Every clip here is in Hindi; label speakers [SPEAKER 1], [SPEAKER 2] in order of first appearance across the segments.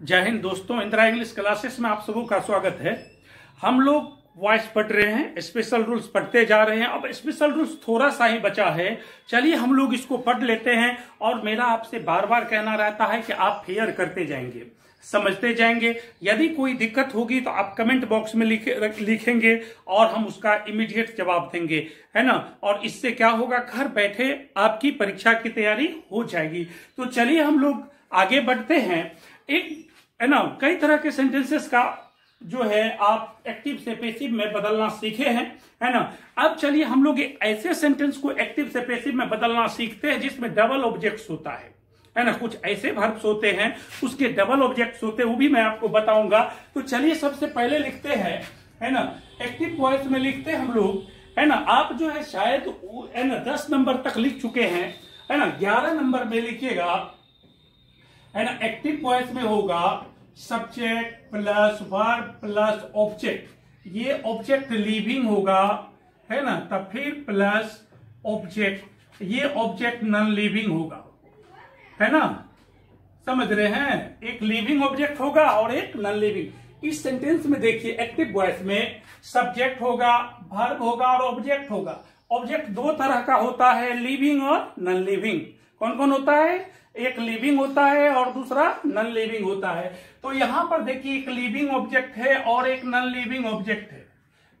[SPEAKER 1] जय हिंद दोस्तों, इंदिरा इंग्लिश क्लासेस में आप सबों का स्वागत है। हम लोग वॉइस पढ़ रहे हैं, स्पेशल रूल्स पढ़ते जा रहे हैं। अब स्पेशल रूल्स थोड़ा सा ही बचा है, चलिए हम लोग इसको पढ़ लेते हैं। और मेरा आपसे बार बार कहना रहता है कि आप फेयर करते जाएंगे, समझते जाएंगे। यदि कोई दिक्कत होगी तो आप कमेंट बॉक्स में लिखेंगे और हम उसका इमीडिएट जवाब देंगे, है ना। और इससे क्या होगा, घर बैठे आपकी परीक्षा की तैयारी हो जाएगी। तो चलिए हम लोग आगे बढ़ते हैं। एक है ना, कई तरह के सेंटेंसेस का जो है आप एक्टिव से पैसिव में बदलना सीखे हैं, है ना। अब चलिए हम लोग ऐसे सेंटेंस को एक्टिव से पैसिव में बदलना सीखते हैं जिसमें डबल ऑब्जेक्ट्स होता है ना। कुछ ऐसे वर्ब्स होते हैं उसके डबल ऑब्जेक्ट्स होते हैं, वो भी मैं आपको बताऊंगा। तो चलिए सबसे पहले लिखते हैं, है ना, एक्टिव वॉइस में लिखते हैं हम लोग, है ना। आप जो है शायद है ना 10 नंबर तक लिख चुके हैं, है ना। 11 नंबर में लिखिएगा, है ना। एक्टिव वॉइस में होगा subject plus verb plus object. ये ऑब्जेक्ट लिविंग होगा, है ना, तब फिर प्लस ऑब्जेक्ट, ये ऑब्जेक्ट नॉन लिविंग होगा, है ना। समझ रहे हैं, एक लिविंग ऑब्जेक्ट होगा और एक नॉन लिविंग। इस सेंटेंस में देखिए एक्टिव वॉइस में सब्जेक्ट होगा, वर्ब होगा और ऑब्जेक्ट होगा। ऑब्जेक्ट दो तरह का होता है, लिविंग और नॉन लिविंग। कौन कौन होता है? एक लिविंग होता है और दूसरा नॉन लिविंग होता है। तो यहां पर देखिए एक लिविंग ऑब्जेक्ट है और एक नॉन लिविंग ऑब्जेक्ट है।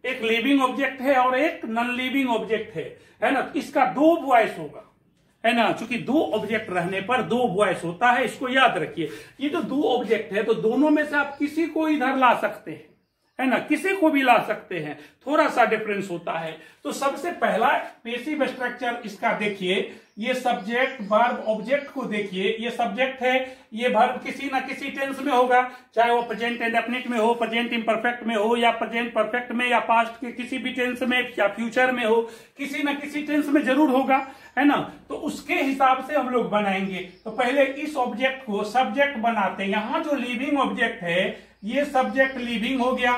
[SPEAKER 1] एक लिविंग ऑब्जेक्ट है और एक नॉन लिविंग ऑब्जेक्ट है ना। इसका दो वॉइस होगा, है ना। चूंकि दो ऑब्जेक्ट रहने पर दो वॉइस होता है, इसको याद रखिए। ये जो दो ऑब्जेक्ट है तो दोनों में से आप किसी को इधर ला सकते हैं, है ना, किसी को भी ला सकते हैं, थोड़ा सा डिफरेंस होता है। तो सबसे पहला पैसिव स्ट्रक्चर इसका देखिए, ये सब्जेक्ट वर्ब ऑब्जेक्ट को देखिए। ये सब्जेक्ट है, ये वर्ब किसी ना किसी टेंस में होगा, चाहे वो प्रेजेंट इंडेफिनिट में हो, प्रेजेंट इम्परफेक्ट में हो, या प्रेजेंट परफेक्ट में, या पास्ट के किसी भी टेंस में, या फ्यूचर में हो, किसी ना किसी टेंस में जरूर होगा, है ना। तो उसके हिसाब से हम लोग बनाएंगे। तो पहले इस ऑब्जेक्ट को सब्जेक्ट बनाते हैं। यहां जो लिविंग ऑब्जेक्ट है ये सब्जेक्ट लिविंग हो गया।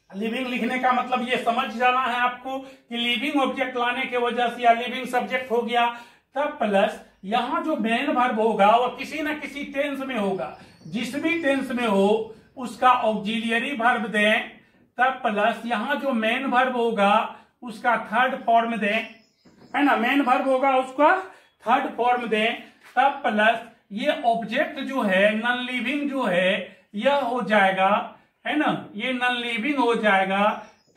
[SPEAKER 1] लिविंग लिखने का मतलब ये समझ जाना है आपको कि लिविंग ऑब्जेक्ट लाने के वजह से या लिविंग सब्जेक्ट हो गया। तब प्लस यहां जो मेन वर्ब होगा वो किसी ना किसी टेंस में होगा, जिस भी टेंस में हो उसका ऑक्सिलियरी वर्ब दें। तब प्लस यहां जो मेन वर्ब होगा उसका थर्ड फॉर्म दें, है ना। मेन वर्ब होगा उसका थर्ड फॉर्म दें। तब प्लस ये ऑब्जेक्ट जो है नॉन लिविंग जो है यह हो जाएगा, है ना, ये नॉन लिविंग हो जाएगा।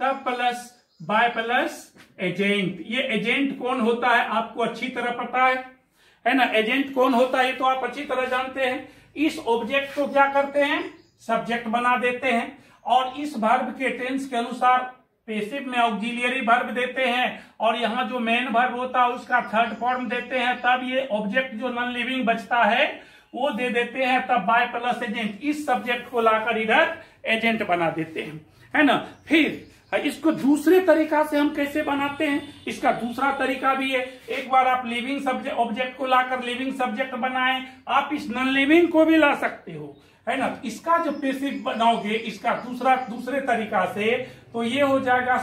[SPEAKER 1] तब प्लस बाय प्लस एजेंट। ये एजेंट कौन होता है आपको अच्छी तरह पता है ना। एजेंट कौन होता है तो आप अच्छी तरह जानते हैं। इस ऑब्जेक्ट को क्या करते हैं, सब्जेक्ट बना देते हैं और इस वर्ब के टेंस के अनुसार पैसिव में ऑक्सिलियरी वर्ब देते हैं और यहां जो मेन वर्ब होता है उसका थर्ड फॉर्म देते हैं। तब ये ऑब्जेक्ट जो नॉन लिविंग बचता है वो दे देते हैं। तब बाय प्लस एजेंट, इस सब्जेक्ट को लाकर इधर एजेंट बना देते हैं, है ना। फिर इसको दूसरे तरीका से हम कैसे बनाते हैं, इसका दूसरा तरीका भी है। एक बार आप लिविंग सब्जेक्ट ऑब्जेक्ट को लाकर लिविंग सब्जेक्ट बनाएं, आप इस नॉन लिविंग को भी ला सकते हो, है ना। इसका जो पैसिव बनाओगे इसका दूसरे तरीका से, तो ये हो जाएगा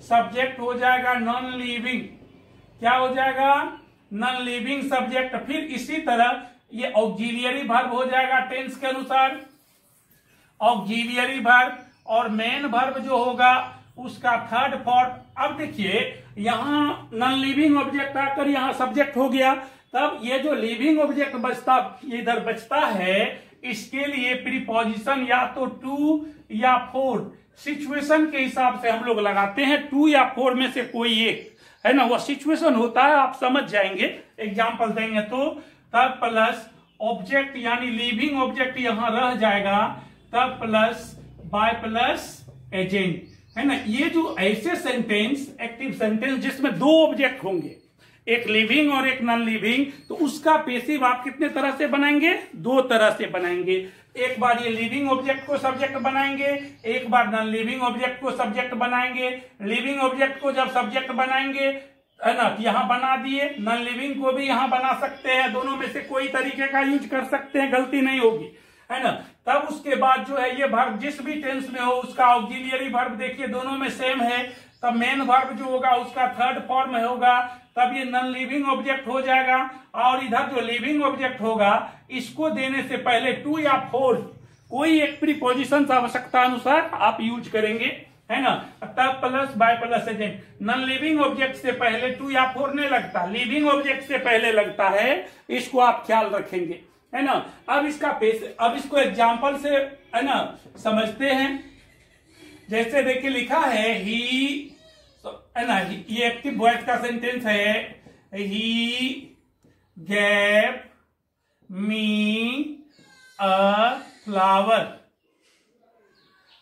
[SPEAKER 1] सब्जेक्ट हो जाएगा नॉन लिविंग। क्या हो जाएगा? Non living subject. फिर इसी तरह ये ऑक्सिलियरी वर्ब हो जाएगा टेंस के अनुसार, ऑक्सिलियरी वर्ब, और मेन वर्ब जो होगा उसका थर्ड फॉर्म। अब देखिए यहां नॉन लिविंग ऑब्जेक्ट आकर यहां सब्जेक्ट हो गया। तब ये जो लिविंग ऑब्जेक्ट बचता इधर बचता है, इसके लिए प्रीपोजिशन या तो टू या फोर सिचुएशन के हिसाब से हम लोग लगाते हैं। टू या फोर में से कोई एक, है ना, वो सिचुएशन होता है, आप समझ जाएंगे, एग्जाम्पल देंगे तो। तब प्लस ऑब्जेक्ट यानी लिविंग ऑब्जेक्ट यहां रह जाएगा। तब प्लस बाय प्लस एजेंट, है ना। ये जो ऐसे सेंटेंस एक्टिव सेंटेंस जिसमें दो ऑब्जेक्ट होंगे, एक लिविंग और एक नॉन लिविंग, तो उसका पैसिव आप कितने तरह से बनाएंगे? दो तरह से बनाएंगे। एक बार ये लिविंग ऑब्जेक्ट को सब्जेक्ट बनाएंगे, एक बार नॉन लिविंग ऑब्जेक्ट को सब्जेक्ट बनाएंगे। लिविंग ऑब्जेक्ट को जब सब्जेक्ट बनाएंगे, है ना, यहां बना दिए, नॉन लिविंग को भी यहां बना सकते हैं। दोनों में से कोई तरीके का यूज कर सकते हैं, गलती नहीं होगी, है ना। तब उसके बाद जो है ये वर्ब जिस भी टेंस में हो उसका ऑक्सिलियरी वर्ब देखिए दोनों में सेम है। तब मेन वर्ब जो होगा उसका थर्ड फॉर्म होगा। तब ये नॉन लिविंग ऑब्जेक्ट हो जाएगा। और इधर जो लिविंग ऑब्जेक्ट होगा इसको देने से पहले 2 या 4 कोई एक प्रीपोजिशन आवश्यकता अनुसार आप यूज करेंगे, है ना। तब plus by plus agent, non living object से पहले 2 या 4 नहीं लगता, लिविंग ऑब्जेक्ट से पहले लगता है, इसको आप ख्याल रखेंगे, है ना। अब इसको एग्जाम्पल से, है ना, समझते हैं। जैसे देखिए लिखा है ही, है ना, ये एक्टिव वॉइस का सेंटेंस है, ही gave me a flower।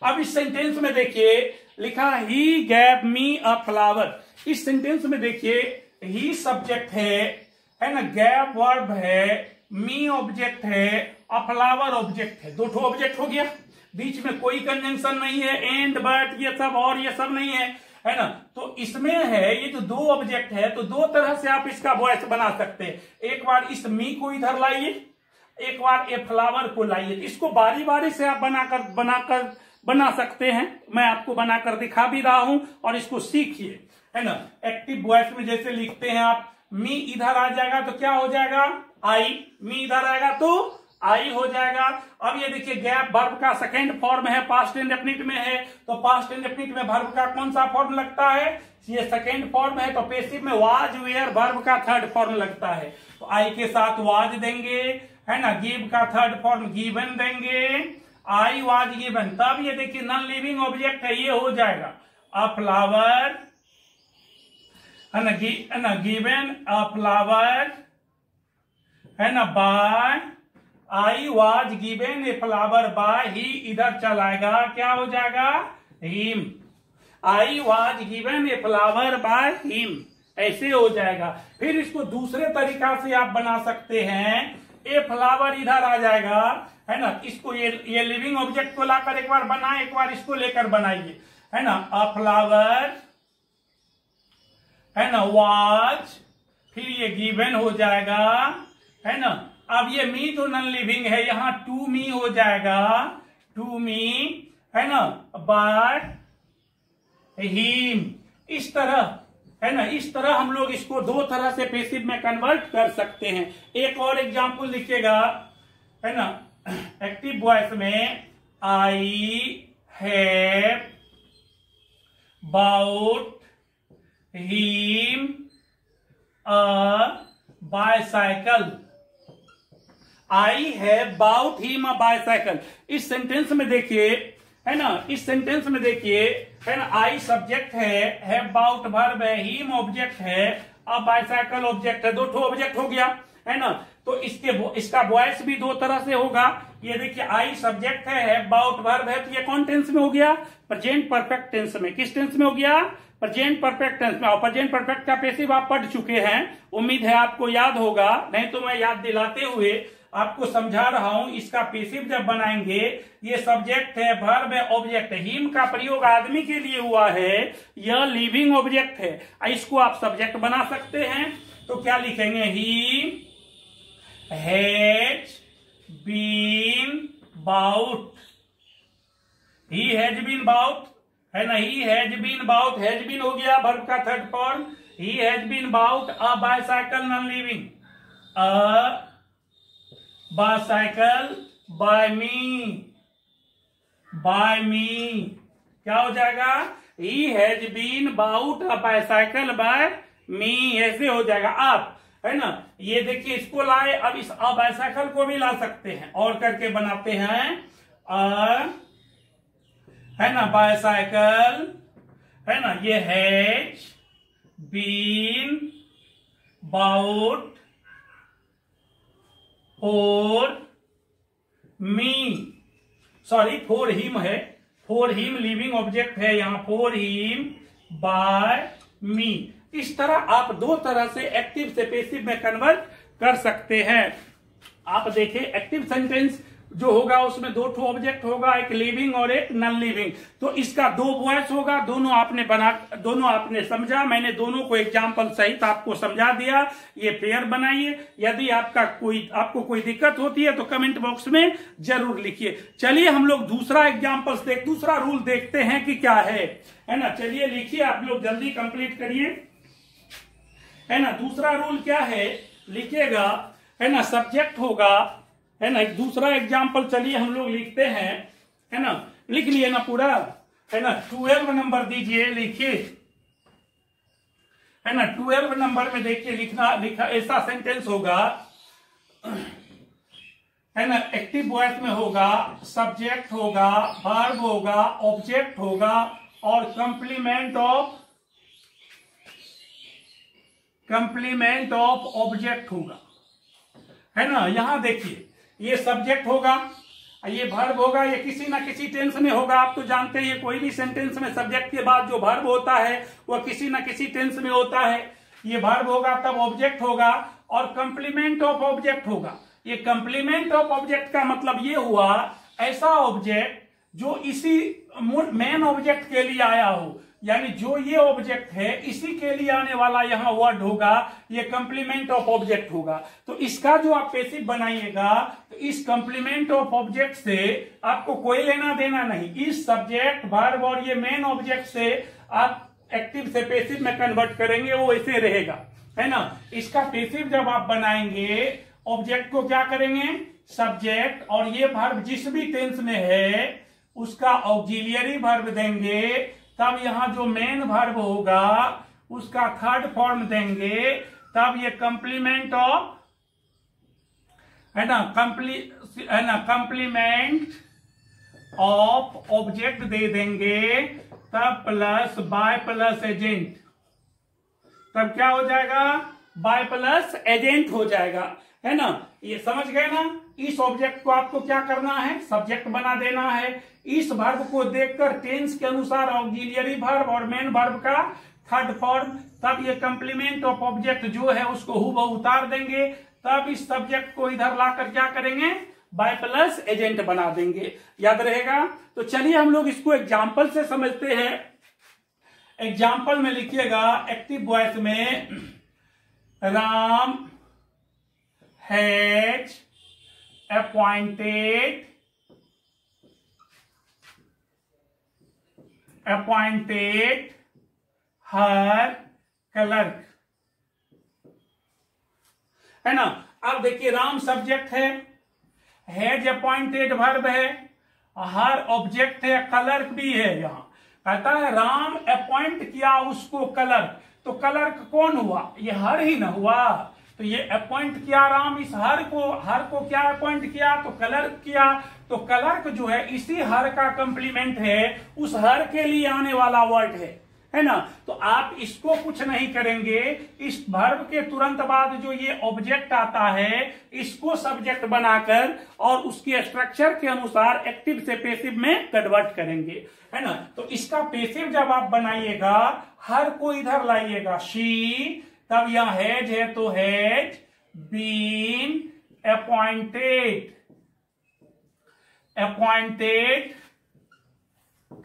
[SPEAKER 1] अब इस सेंटेंस में देखिए लिखा ही gave me a flower। इस सेंटेंस में देखिए ही सब्जेक्ट है ना, gave वर्ब है, me ऑब्जेक्ट है, a flower ऑब्जेक्ट है। 2 ऑब्जेक्ट हो गया, बीच में कोई कंजंक्शन नहीं है, एंड बट ये सब और ये सब नहीं है ना। तो इसमें है ये जो 2 ऑब्जेक्ट है, तो 2 तरह से आप इसका वॉइस बना सकते हैं। एक बार इस मी को इधर लाइए, एक बार ए फ्लावर को लाइए। इसको बारी बारी से आप बना सकते हैं। मैं आपको बनाकर दिखा भी रहा हूं और इसको सीखिए, है ना। एक्टिव वॉइस में जैसे लिखते हैं आप, मी इधर आ जाएगा तो क्या हो जाएगा, आई। मी इधर आएगा तो आई हो जाएगा। अब ये देखिए गैप वर्ब का सेकंड फॉर्म है, पास्ट इंडेफिनिट में है, तो पास्ट इंडेफिनिट में वर्ब का कौन सा फॉर्म लगता है, ये सेकंड फॉर्म है। तो पैसिव में वाज वेयर वर्ब का थर्ड फॉर्म लगता है, तो आई के साथ वाज देंगे, है ना। गिव का थर्ड फॉर्म गिवन देंगे, आई वाज गिवन। तब ये देखिए नॉन लिविंग ऑब्जेक्ट है, ये हो जाएगा अ फ्लावर, है ना, गिवन अ फ्लावर, है ना, by, I was given a flower by he, इधर चलाएगा, क्या हो जाएगा, him. I was given a flower by him, ऐसे हो जाएगा। फिर इसको दूसरे तरीका से आप बना सकते हैं, ए फ्लावर इधर आ जाएगा, है ना। इसको ये लिविंग ऑब्जेक्ट को लाकर एक बार बनाए, एक बार इसको लेकर बनाइए, है ना। अ फ्लावर, है ना, वॉज, फिर ये गिवन हो जाएगा, है ना। अब ये मी जो नॉन लिविंग है, यहां टू मी हो जाएगा, टू मी, है ना, बट हिम। इस तरह, है ना, इस तरह हम लोग इसको 2 तरह से पैसिव में कन्वर्ट कर सकते हैं। एक और एग्जांपल लिखिएगा, है ना, एक्टिव वॉइस में, I have bought him a bicycle. I have bought him a bicycle. इस सेंटेंस में देखिए, है ना, इस सेंटेंस में देखिए, है ना, आई सब्जेक्ट है बाउट वर्ब है, हिम ऑब्जेक्ट है, अ बाइसाइकिल ऑब्जेक्ट है। 2 ऑब्जेक्ट हो गया, है ना। तो इसका वॉइस भी 2 तरह से होगा। ये देखिए आई सब्जेक्ट है बाउट वर्ब है, तो ये कौन टेंस में हो गया, प्रेजेंट परफेक्ट टेंस में। किस टेंस में हो गया, प्रेजेंट परफेक्ट टेंस में। और प्रेजेंट परफेक्ट का पैसिव आप पढ़ चुके हैं, उम्मीद है आपको याद होगा, नहीं तो मैं याद दिलाते हुए आपको समझा रहा हूं। इसका पैसिव जब बनाएंगे, ये सब्जेक्ट है, वर्ब है, ऑब्जेक्ट है। हिम का प्रयोग आदमी के लिए हुआ है, यह लिविंग ऑब्जेक्ट है। इसको आप सब्जेक्ट बना सकते हैं, तो क्या लिखेंगे, he has been bought, he has been bought, है ना, he has been bought, has been हो गया वर्ब का third form, he has been bought a bicycle non living, a bicycle by me, क्या हो जाएगा, he has been bought a bicycle by me, ऐसे हो जाएगा आप, है ना। ये देखिए इसको लाए, अब इस अ बाइसाइकिल को भी ला सकते हैं और करके बनाते हैं, है ना, बाइसाइकिल, है ना, ये has been bought for me, sorry for him है, फॉर हिम लिविंग ऑब्जेक्ट है यहां, फॉर हिम बाय मी। इस तरह आप 2 तरह से एक्टिव से पैसिव में कन्वर्ट कर सकते हैं। आप देखिए एक्टिव सेंटेंस जो होगा उसमें 2 ऑब्जेक्ट होगा, एक लिविंग और एक नॉन लिविंग। तो इसका 2 वॉइस होगा, दोनों आपने समझा। मैंने दोनों को एग्जाम्पल सहित आपको समझा दिया। ये पेयर बनाइए। यदि आपको कोई दिक्कत होती है तो कमेंट बॉक्स में जरूर लिखिए। चलिए हम लोग दूसरा दूसरा रूल देखते हैं कि क्या है ना। चलिए लिखिए, आप लोग जल्दी कंप्लीट करिए, है ना। दूसरा रूल क्या है, लिखिएगा, है ना, सब्जेक्ट होगा, है ना। एक दूसरा एग्जाम्पल चलिए हम लोग लिखते हैं, है ना, लिख लिए ना पूरा, है ना। 12 नंबर दीजिए, लिखिए, है ना। 12 नंबर में देखिए लिखा ऐसा सेंटेंस होगा, है ना। एक्टिव वॉइस में होगा, सब्जेक्ट होगा, वर्ब होगा, ऑब्जेक्ट होगा और कंप्लीमेंट ऑफ ऑब्जेक्ट होगा, है ना। यहां देखिए, ये सब्जेक्ट होगा, ये वर्ब होगा, ये किसी ना किसी टेंस में होगा। आप तो जानते हैं कोई भी सेंटेंस में सब्जेक्ट के बाद जो वर्ब होता है वह किसी ना किसी टेंस में होता है। ये वर्ब होगा तब ऑब्जेक्ट होगा और कंप्लीमेंट ऑफ ऑब्जेक्ट होगा। ये कंप्लीमेंट ऑफ ऑब्जेक्ट का मतलब ये हुआ ऐसा ऑब्जेक्ट जो इसी मेन ऑब्जेक्ट के लिए आया हो, यानी जो ये ऑब्जेक्ट है इसी के लिए आने वाला यहां वर्ड होगा, ये कंप्लीमेंट ऑफ ऑब्जेक्ट होगा। तो इसका जो आप पैसिव बनाइएगा तो इस कंप्लीमेंट ऑफ ऑब्जेक्ट से आपको कोई लेना देना नहीं। इस सब्जेक्ट वर्ब और ये मेन ऑब्जेक्ट से आप एक्टिव से पैसिव में कन्वर्ट करेंगे, वो ऐसे रहेगा, है ना। इसका पैसिव जब आप बनाएंगे, ऑब्जेक्ट को क्या करेंगे, सब्जेक्ट, और ये वर्ब जिस भी टेंस में है उसका ऑक्सिलियरी वर्ब देंगे, तब यहां जो मेन वर्ब होगा उसका थर्ड फॉर्म देंगे, तब ये कंप्लीमेंट ऑफ, है ना, कंप्लीमेंट ऑफ ऑब्जेक्ट दे देंगे, तब प्लस बाय प्लस एजेंट, तब क्या हो जाएगा, बाय प्लस एजेंट हो जाएगा, है ना। ये समझ गए ना। इस ऑब्जेक्ट को आपको क्या करना है, सब्जेक्ट बना देना है। इस वर्ब को देखकर टेंस के अनुसार ऑक्सिलियरी वर्ब और मेन वर्ब का थर्ड फॉर्म, तब ये कंप्लीमेंट ऑफ ऑब्जेक्ट जो है उसको हुबहू उतार देंगे, तब इस सब्जेक्ट को इधर लाकर क्या करेंगे, बाय प्लस एजेंट बना देंगे। याद रहेगा। तो चलिए हम लोग इसको एग्जाम्पल से समझते हैं। एग्जाम्पल में लिखिएगा, एक्टिव वॉइस में, Ram has appointed her clerk, है ना। अब देखिए, राम सब्जेक्ट है, हैज अपॉइंटेड वर्ब है, हर ऑब्जेक्ट है, क्लर्क भी है। यहां कहता है राम अपॉइंट किया उसको क्लर्क, तो क्लर्क कौन हुआ, ये हर ही ना हुआ। तो ये अपॉइंट किया राम, इस हर को क्या अपॉइंट किया, तो क्लर्क किया। तो क्लर्क जो है इसी हर का कंप्लीमेंट है, उस हर के लिए आने वाला वर्ड है ना। तो आप इसको कुछ नहीं करेंगे, इस वर्ब के तुरंत बाद जो ये ऑब्जेक्ट आता है इसको सब्जेक्ट बनाकर और उसके स्ट्रक्चर के अनुसार एक्टिव से पैसिव में कन्वर्ट करेंगे, है ना। तो इसका पैसिव जब आप बनाइएगा, हर को इधर लाइएगा, शी, तब यहां हैज है तो हैज बीन अपॉइंटेड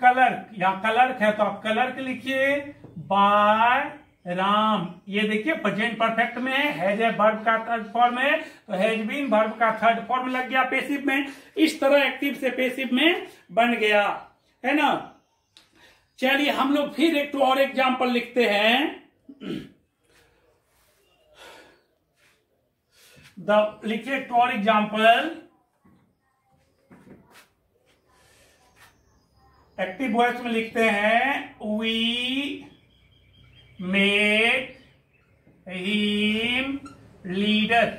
[SPEAKER 1] क्लर्क, यहां क्लर्क है तो आप क्लर्क लिखिए, बाय राम। ये देखिए प्रेजेंट परफेक्ट में हैज है, वर्ब का थर्ड फॉर्म है, तो हैज बीन वर्ब का थर्ड फॉर्म लग गया पैसिव में। इस तरह एक्टिव से पैसिव में बन गया, है ना। चलिए हम लोग फिर एक और एग्जाम्पल लिखते हैं। लिखिए फॉर एग्जाम्पल, एक्टिव वॉइस में लिखते हैं, वी मेड हिम लीडर।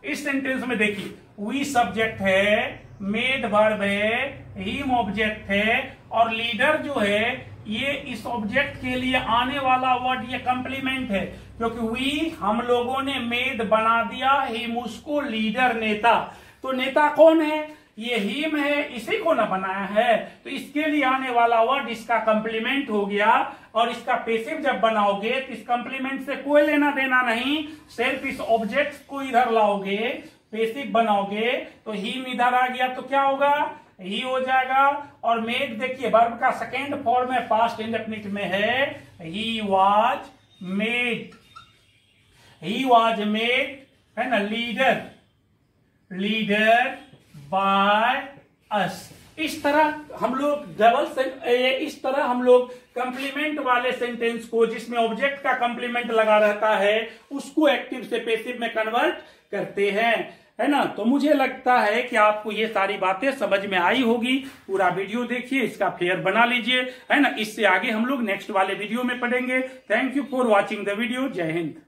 [SPEAKER 1] इस सेंटेंस में देखिए, वी सब्जेक्ट है, मेड वर्ब है, हिम ऑब्जेक्ट है और लीडर जो है ये इस ऑब्जेक्ट के लिए आने वाला वर्ड, ये कंप्लीमेंट है, क्योंकि वी हम लोगों ने मेड बना दिया, हिम उसको लीडर नेता। तो नेता कौन है, ये हिम है, इसी को ना बनाया है, तो इसके लिए आने वाला वर्ड इसका कंप्लीमेंट हो गया। और इसका पैसिव जब बनाओगे तो इस कंप्लीमेंट से कोई लेना देना नहीं, सिर्फ इस ऑब्जेक्ट को इधर लाओगे, पैसिव बनाओगे, तो हिम इधर आ गया तो क्या होगा, ही हो जाएगा। और मेड देखिए वर्ब का सेकेंड फॉर्म है, पास्ट इंडेफिनिट में है, ही वाज मेड, है ना, लीडर बाय अस। इस तरह हम लोग इस तरह हम लोग कंप्लीमेंट वाले सेंटेंस को, जिसमें ऑब्जेक्ट का कंप्लीमेंट लगा रहता है, उसको एक्टिव से पैसिव में कन्वर्ट करते हैं, है ना। तो मुझे लगता है कि आपको ये सारी बातें समझ में आई होगी। पूरा वीडियो देखिए, इसका फेयर बना लीजिए, है ना। इससे आगे हम लोग नेक्स्ट वाले वीडियो में पढ़ेंगे। Thank you for watching the video. जय हिंद।